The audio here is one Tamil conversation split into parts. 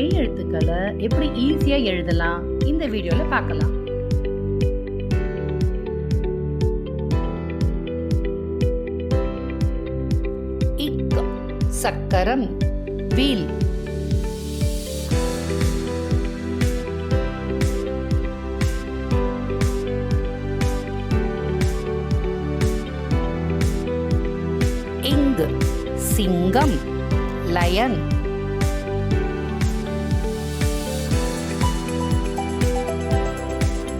மெய் எழுத்துக்களை எப்படி ஈஸியா எழுதலாம் இந்த வீடியோல பார்க்கலாம். இக் சக்கரம் வீல். இங் சிங்கம் லயன்.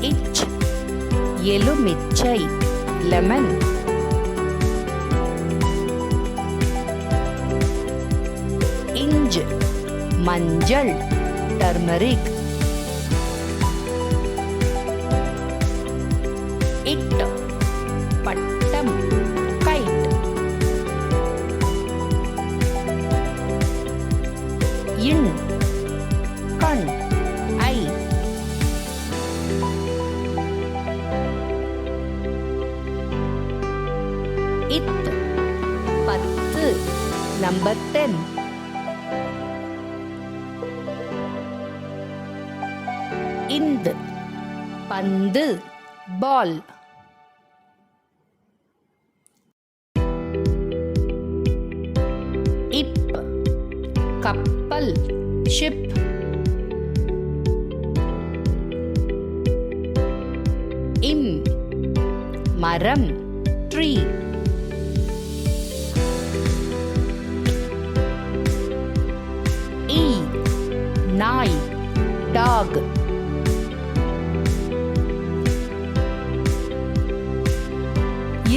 இச் எலுமிச்சை லெமன். இஞ்ச் மஞ்சள் டர்மரிக். இட் பட்டம் கைட். இன் கண் ஐ. இத் பத்து நம்பர் 10. இந்து பந்து பால். இப் கப்பல் ஷிப். இம் மரம் ட்ரீ. இ நாய் டாக்.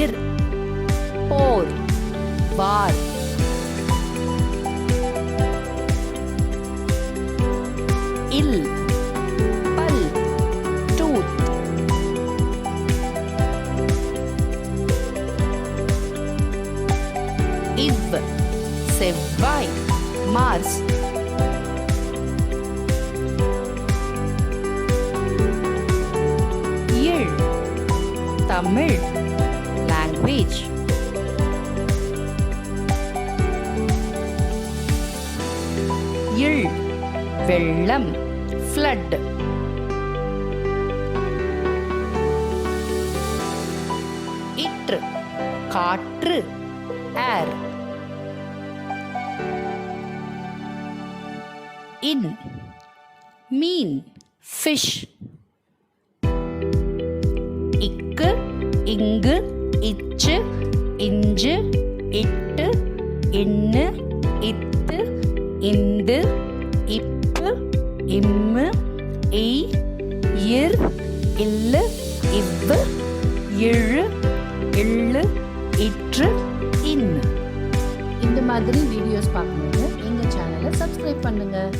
இர் போர் வார். இல் பல் டூத். இவ் செவ்வாய் மார்ஸ். இழ் தமிழ் language. இள் வெள்ளம் flood. இற்று காற்று air. இன் மீன் fish. இக்கு இங்கு இச்சு இஞ்சு இட்டு இன்னு இத்து இந்து இப்பு இம்மு இ இர் இல்லு இவ்வு இழு இள்ளு இற்று இன்னு. இந்த மாதிரி வீடியோஸ் பார்க்கணும்னு எங்கள் சேனலை சப்ஸ்கிரைப் பண்ணுங்கள்.